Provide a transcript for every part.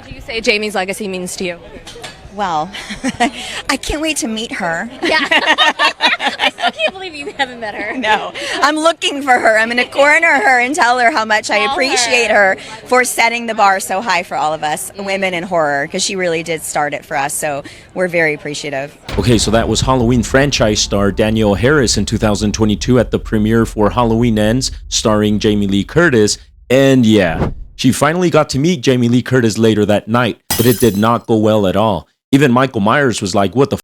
would you say Jamie's legacy means to you? Well, I can't wait to meet her. Yeah. I still can't believe you haven't met her. No, I'm looking for her. I'm going to corner her and tell her how much I Call appreciate her for setting the bar so high for all of us women in horror, because she really did start it for us. So we're very appreciative. Okay, so that was Halloween franchise star Danielle Harris in 2022 at the premiere for Halloween Ends, starring Jamie Lee Curtis. And yeah, she finally got to meet Jamie Lee Curtis later that night, but it did not go well at all. Even Michael Myers was like, what the f***?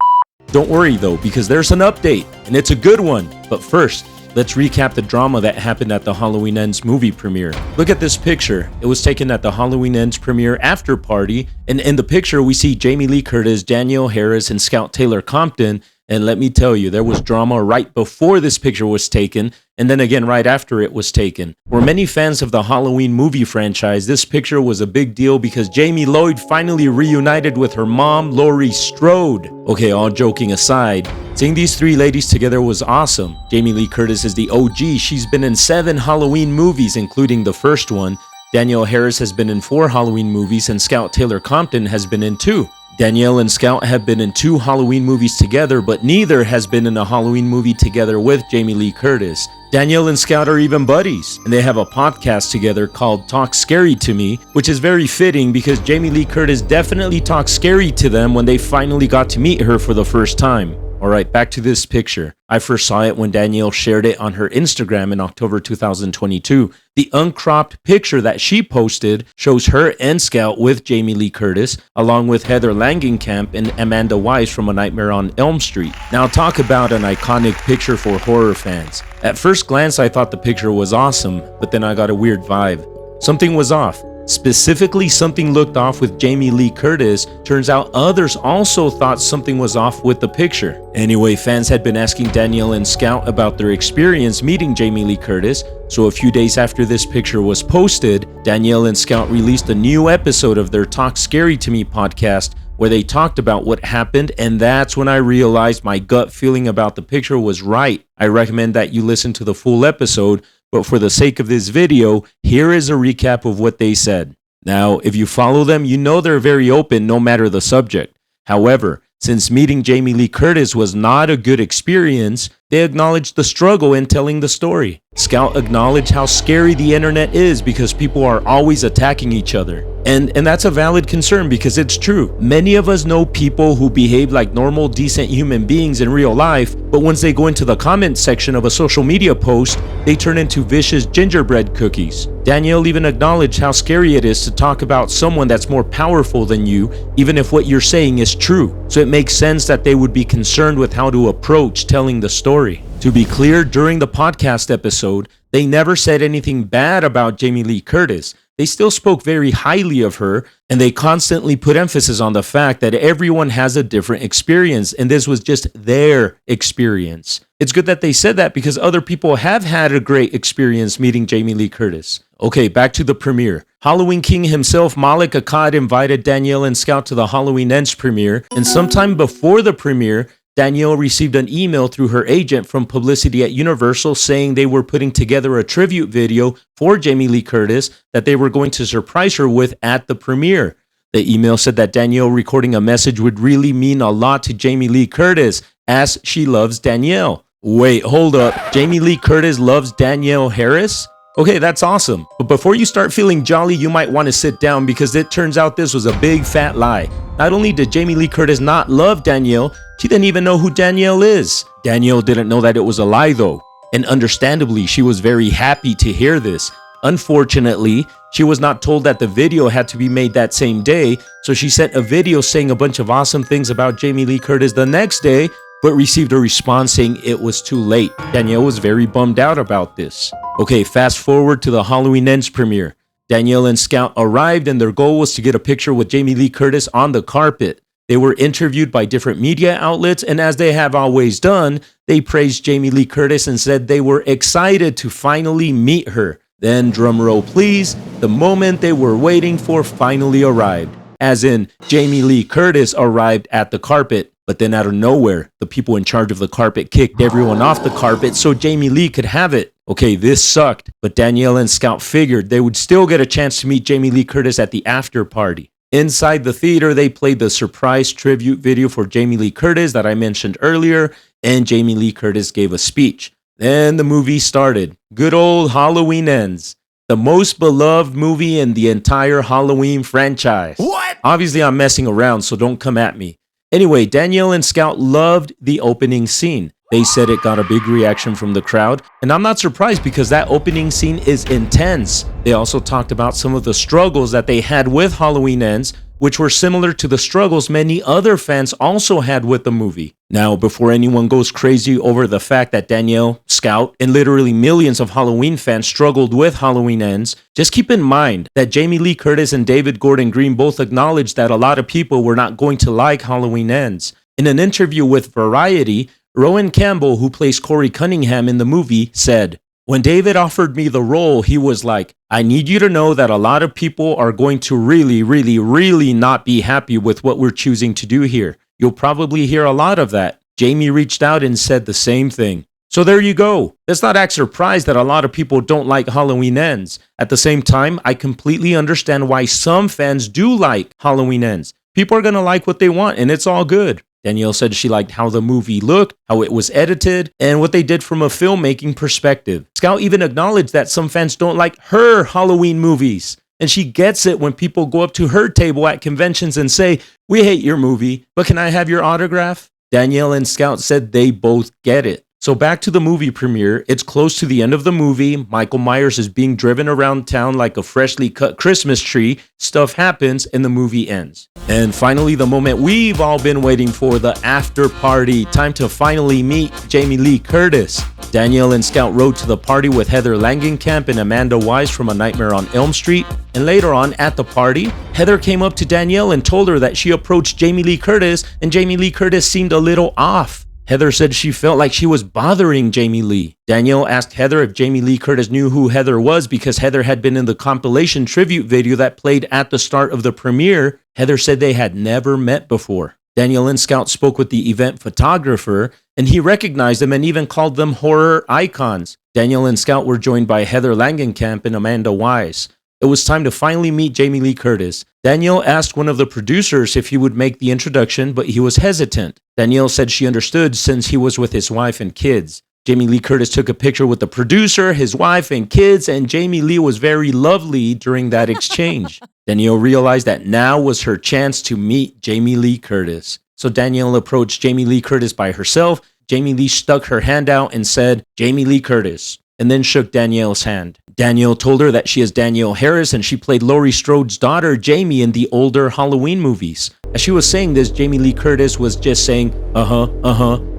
Don't worry though, because there's an update, and it's a good one. But first, let's recap the drama that happened at the Halloween Ends movie premiere. Look at this picture. It was taken at the Halloween Ends premiere after party, and in the picture we see Jamie Lee Curtis, Danielle Harris, and Scout Taylor-Compton. And let me tell you, there was drama right before this picture was taken, and then again right after it was taken. For many fans of the Halloween movie franchise, this picture was a big deal because Jamie Lloyd finally reunited with her mom, Laurie Strode. Okay, all joking aside, seeing these three ladies together was awesome. Jamie Lee Curtis is the OG. She's been in 7 Halloween movies, including the first one. Danielle Harris has been in 4 Halloween movies, and Scout Taylor-Compton has been in 2. Danielle and Scout have been in 2 Halloween movies together, but neither has been in a Halloween movie together with Jamie Lee Curtis. Danielle and Scout are even buddies, and they have a podcast together called Talk Scary to Me, which is very fitting because Jamie Lee Curtis definitely talked scary to them when they finally got to meet her for the first time. Alright, back to this picture. I first saw it when Danielle shared it on her Instagram in October 2022. The uncropped picture that she posted shows her and Scout with Jamie Lee Curtis, along with Heather Langenkamp and Amanda Weiss from A Nightmare on Elm Street. Now talk about an iconic picture for horror fans. At first glance, I thought the picture was awesome, but then I got a weird vibe. Something was off. Specifically, something looked off with Jamie Lee Curtis. Turns out others also thought something was off with the picture. Anyway, fans had been asking Danielle and Scout about their experience meeting Jamie Lee Curtis, so a few days after this picture was posted, Danielle and Scout released a new episode of their Talk Scary to Me podcast where they talked about what happened, and that's when I realized my gut feeling about the picture was right. I recommend that you listen to the full episode, but for the sake of this video, here is a recap of what they said. Now, if you follow them, you know they're very open no matter the subject. However, since meeting Jamie Lee Curtis was not a good experience, they acknowledged the struggle in telling the story. Scout acknowledged how scary the internet is because people are always attacking each other. And that's a valid concern because it's true. Many of us know people who behave like normal, decent human beings in real life, but once they go into the comment section of a social media post, they turn into vicious gingerbread cookies. Danielle even acknowledged how scary it is to talk about someone that's more powerful than you, even if what you're saying is true. So it makes sense that they would be concerned with how to approach telling the story. To be clear, during the podcast episode, they never said anything bad about Jamie Lee Curtis. They still spoke very highly of her, and they constantly put emphasis on the fact that everyone has a different experience, and this was just their experience. It's good that they said that because other people have had a great experience meeting Jamie Lee Curtis. Okay, back to the premiere. Halloween King himself, Malik Akkad, invited Danielle and Scout to the Halloween Ends premiere, and sometime before the premiere, Danielle received an email through her agent from Publicity at Universal saying they were putting together a tribute video for Jamie Lee Curtis that they were going to surprise her with at the premiere. The email said that Danielle recording a message would really mean a lot to Jamie Lee Curtis as she loves Danielle. Wait, hold up. Jamie Lee Curtis loves Danielle Harris? Okay, that's awesome. But before you start feeling jolly, you might want to sit down because it turns out this was a big fat lie. Not only did Jamie Lee Curtis not love Danielle, she didn't even know who Danielle is. Danielle didn't know that it was a lie though. And understandably, she was very happy to hear this. Unfortunately, she was not told that the video had to be made that same day, so she sent a video saying a bunch of awesome things about Jamie Lee Curtis the next day, but received a response saying it was too late. Danielle was very bummed out about this. Okay, fast forward to the Halloween Ends premiere. Danielle and Scout arrived and their goal was to get a picture with Jamie Lee Curtis on the carpet. They were interviewed by different media outlets, and as they have always done, they praised Jamie Lee Curtis and said they were excited to finally meet her. Then, drumroll please, the moment they were waiting for finally arrived. As in, Jamie Lee Curtis arrived at the carpet. But then out of nowhere, the people in charge of the carpet kicked everyone off the carpet so Jamie Lee could have it. Okay, this sucked, but Danielle and Scout figured they would still get a chance to meet Jamie Lee Curtis at the after party. Inside the theater, they played the surprise tribute video for Jamie Lee Curtis that I mentioned earlier, and Jamie Lee Curtis gave a speech. Then the movie started. Good old Halloween Ends. The most beloved movie in the entire Halloween franchise. What? Obviously, I'm messing around, so don't come at me. Anyway, Danielle and Scout loved the opening scene. They said it got a big reaction from the crowd, and I'm not surprised because that opening scene is intense. They also talked about some of the struggles that they had with Halloween Ends, which were similar to the struggles many other fans also had with the movie. Now, before anyone goes crazy over the fact that Danielle, Scout, and literally millions of Halloween fans struggled with Halloween Ends, just keep in mind that Jamie Lee Curtis and David Gordon Green both acknowledged that a lot of people were not going to like Halloween Ends. In an interview with Variety, Rowan Campbell, who plays Corey Cunningham in the movie, said, "When David offered me the role, he was like, I need you to know that a lot of people are going to really not be happy with what we're choosing to do here. You'll probably hear a lot of that." Jamie reached out and said the same thing. So there you go. Let's not act surprised that a lot of people don't like Halloween Ends. At the same time, I completely understand why some fans do like Halloween Ends. People are going to like what they want, and it's all good. Danielle said she liked how the movie looked, how it was edited, and what they did from a filmmaking perspective. Scout even acknowledged that some fans don't like her Halloween movies. And she gets it when people go up to her table at conventions and say, "We hate your movie, but can I have your autograph?" Danielle and Scout said they both get it. So back to the movie premiere. It's close to the end of the movie. Michael Myers is being driven around town like a freshly cut Christmas tree. Stuff happens and the movie ends. And finally, the moment we've all been waiting for, the after party. Time to finally meet Jamie Lee Curtis. Danielle and Scout rode to the party with Heather Langenkamp and Amanda Wise from A Nightmare on Elm Street. And later on at the party, Heather came up to Danielle and told her that she approached Jamie Lee Curtis and Jamie Lee Curtis seemed a little off. Heather said she felt like she was bothering Jamie Lee. Danielle asked Heather if Jamie Lee Curtis knew who Heather was because Heather had been in the compilation tribute video that played at the start of the premiere. Heather said they had never met before. Danielle and Scout spoke with the event photographer, and he recognized them and even called them horror icons. Danielle and Scout were joined by Heather Langenkamp and Amanda Wise. It was time to finally meet Jamie Lee Curtis. Danielle asked one of the producers if he would make the introduction, but he was hesitant. Danielle said she understood since he was with his wife and kids. Jamie Lee Curtis took a picture with the producer, his wife, and kids, and Jamie Lee was very lovely during that exchange. Danielle realized that now was her chance to meet Jamie Lee Curtis. So Danielle approached Jamie Lee Curtis by herself. Jamie Lee stuck her hand out and said, "Jamie Lee Curtis," and then shook Danielle's hand. Danielle told her that she is Danielle Harris and she played Laurie Strode's daughter, Jamie, in the older Halloween movies. As she was saying this, Jamie Lee Curtis was just saying,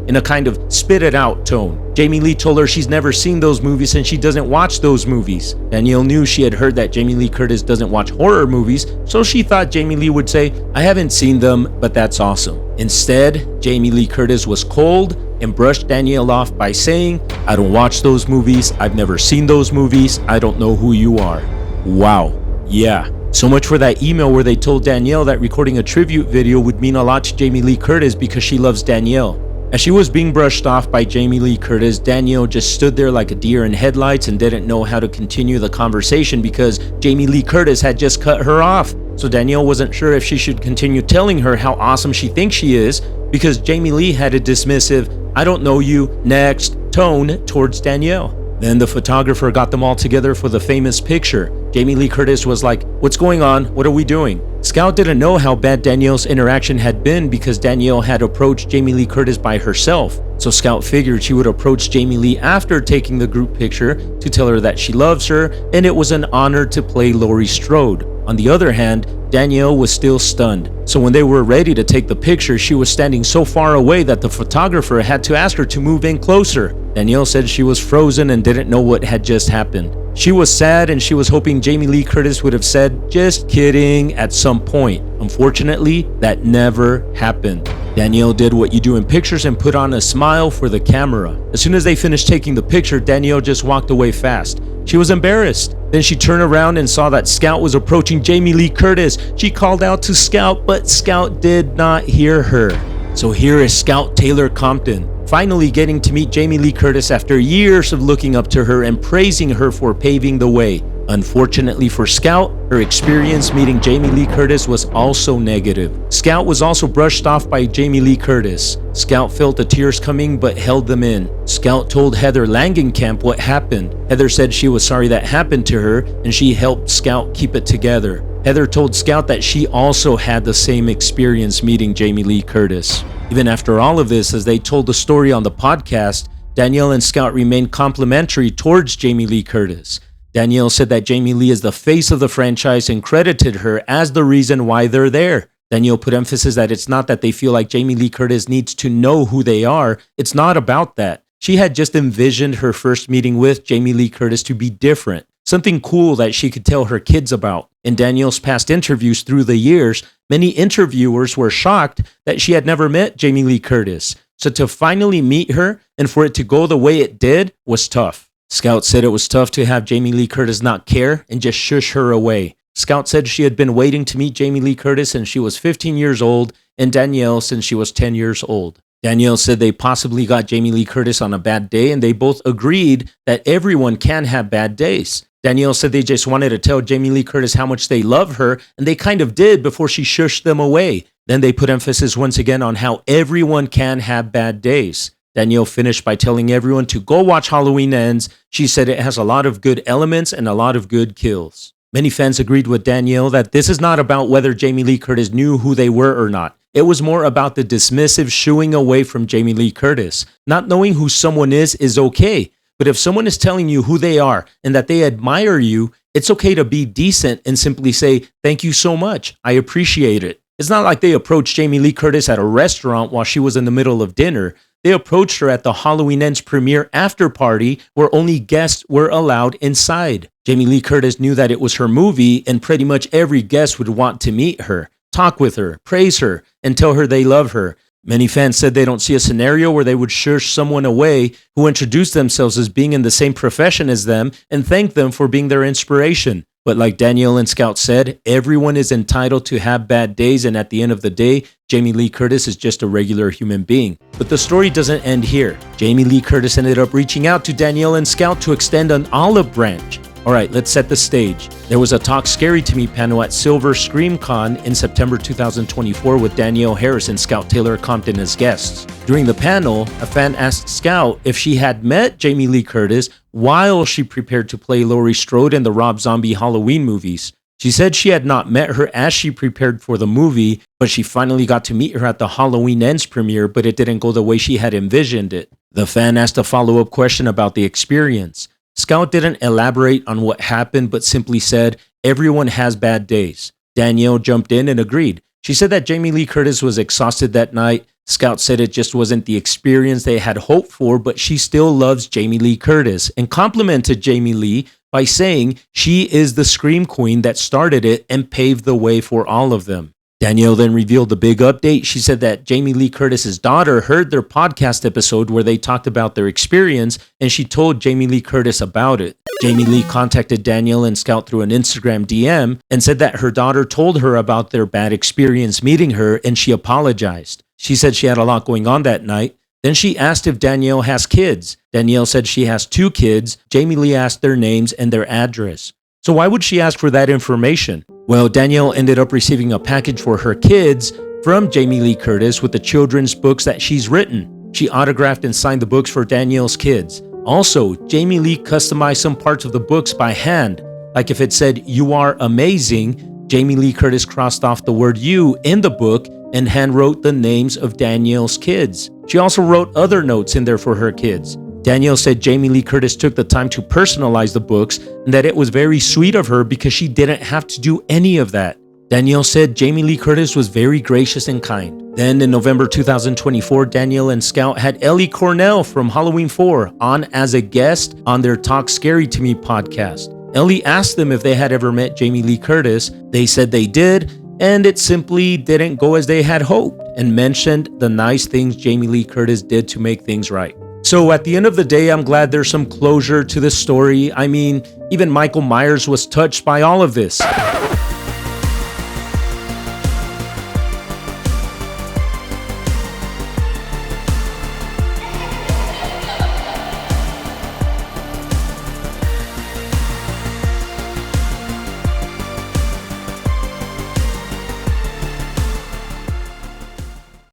in a kind of spit it out tone. Jamie Lee told her she's never seen those movies and she doesn't watch those movies. Danielle knew she had heard that Jamie Lee Curtis doesn't watch horror movies, so she thought Jamie Lee would say, "I haven't seen them, but that's awesome." Instead, Jamie Lee Curtis was cold and brushed Danielle off by saying, "I don't watch those movies, I've never seen those movies, I don't know who you are." Wow. Yeah. So much for that email where they told Danielle that recording a tribute video would mean a lot to Jamie Lee Curtis because she loves Danielle. As she was being brushed off by Jamie Lee Curtis, Danielle just stood there like a deer in headlights and didn't know how to continue the conversation because Jamie Lee Curtis had just cut her off. So Danielle wasn't sure if she should continue telling her how awesome she thinks she is because Jamie Lee had a dismissive, "I don't know you, next" tone towards Danielle. Then the photographer got them all together for the famous picture. Jamie Lee Curtis was like, "What's going on? What are we doing?" Scout didn't know how bad Danielle's interaction had been because Danielle had approached Jamie Lee Curtis by herself. So Scout figured she would approach Jamie Lee after taking the group picture to tell her that she loves her and it was an honor to play Laurie Strode. On the other hand, Danielle was still stunned. So when they were ready to take the picture, she was standing so far away that the photographer had to ask her to move in closer. Danielle said she was frozen and didn't know what had just happened. She was sad and she was hoping Jamie Lee Curtis would have said, "Just kidding," at some point. Unfortunately, that never happened. Danielle did what you do in pictures and put on a smile for the camera. As soon as they finished taking the picture, Danielle just walked away fast. She was embarrassed. Then she turned around and saw that Scout was approaching Jamie Lee Curtis. She called out to Scout, but Scout did not hear her. So here is Scout Taylor-Compton, finally getting to meet Jamie Lee Curtis after years of looking up to her and praising her for paving the way. Unfortunately for Scout, her experience meeting Jamie Lee Curtis was also negative. Scout was also brushed off by Jamie Lee Curtis. Scout felt the tears coming but held them in. Scout told Heather Langenkamp what happened. Heather said she was sorry that happened to her and she helped Scout keep it together. Heather told Scout that she also had the same experience meeting Jamie Lee Curtis. Even after all of this, as they told the story on the podcast, Danielle and Scout remained complimentary towards Jamie Lee Curtis. Danielle said that Jamie Lee is the face of the franchise and credited her as the reason why they're there. Danielle put emphasis that it's not that they feel like Jamie Lee Curtis needs to know who they are. It's not about that. She had just envisioned her first meeting with Jamie Lee Curtis to be different, something cool that she could tell her kids about. In Danielle's past interviews through the years, many interviewers were shocked that she had never met Jamie Lee Curtis. So to finally meet her and for it to go the way it did was tough. Scout said it was tough to have Jamie Lee Curtis not care and just shush her away. Scout said she had been waiting to meet Jamie Lee Curtis since she was 15 years old and Danielle since she was 10 years old. Danielle said they possibly got Jamie Lee Curtis on a bad day and they both agreed that everyone can have bad days. Danielle said they just wanted to tell Jamie Lee Curtis how much they love her and they kind of did before she shushed them away. Then they put emphasis once again on how everyone can have bad days. Danielle finished by telling everyone to go watch Halloween Ends. She said it has a lot of good elements and a lot of good kills. Many fans agreed with Danielle that this is not about whether Jamie Lee Curtis knew who they were or not. It was more about the dismissive shooing away from Jamie Lee Curtis. Not knowing who someone is okay. But if someone is telling you who they are and that they admire you, it's okay to be decent and simply say, "Thank you so much. I appreciate it." It's not like they approached Jamie Lee Curtis at a restaurant while she was in the middle of dinner. They approached her at the Halloween Ends premiere after party where only guests were allowed inside. Jamie Lee Curtis knew that it was her movie and pretty much every guest would want to meet her, talk with her, praise her, and tell her they love her. Many fans said they don't see a scenario where they would shush someone away who introduced themselves as being in the same profession as them and thank them for being their inspiration. But like Danielle and Scout said, everyone is entitled to have bad days, and at the end of the day, Jamie Lee Curtis is just a regular human being. But the story doesn't end here. Jamie Lee Curtis ended up reaching out to Danielle and Scout to extend an olive branch. Alright, let's set the stage. There was a Talk Scary to Me panel at Silver Scream Con in September 2024 with Danielle Harris and Scout Taylor-Compton as guests. During the panel, a fan asked Scout if she had met Jamie Lee Curtis while she prepared to play Laurie Strode in the Rob Zombie Halloween movies. She said she had not met her as she prepared for the movie, but she finally got to meet her at the Halloween Ends premiere, but it didn't go the way she had envisioned it. The fan asked a follow-up question about the experience. Scout didn't elaborate on what happened, but simply said, "Everyone has bad days." Danielle jumped in and agreed. She said that Jamie Lee Curtis was exhausted that night. Scout said it just wasn't the experience they had hoped for, but she still loves Jamie Lee Curtis and complimented Jamie Lee by saying she is the Scream Queen that started it and paved the way for all of them. Danielle then revealed the big update. She said that Jamie Lee Curtis's daughter heard their podcast episode where they talked about their experience, and she told Jamie Lee Curtis about it. Jamie Lee contacted Danielle and Scout through an Instagram DM and said that her daughter told her about their bad experience meeting her, and she apologized. She said she had a lot going on that night. Then she asked if Danielle has kids. Danielle said she has 2 kids. Jamie Lee asked their names and their address. So why would she ask for that information? Well, Danielle ended up receiving a package for her kids from Jamie Lee Curtis with the children's books that she's written. She autographed and signed the books for Danielle's kids. Also, Jamie Lee customized some parts of the books by hand. Like if it said, "You are amazing," Jamie Lee Curtis crossed off the word "you" in the book and handwrote the names of Danielle's kids. She also wrote other notes in there for her kids. Danielle said Jamie Lee Curtis took the time to personalize the books and that it was very sweet of her because she didn't have to do any of that. Danielle said Jamie Lee Curtis was very gracious and kind. Then in November 2024, Danielle and Scout had Ellie Cornell from Halloween 4 on as a guest on their Talk Scary to Me podcast. Ellie asked them if they had ever met Jamie Lee Curtis. They said they did, and it simply didn't go as they had hoped, and mentioned the nice things Jamie Lee Curtis did to make things right. So at the end of the day, I'm glad there's some closure to this story. I mean, even Michael Myers was touched by all of this.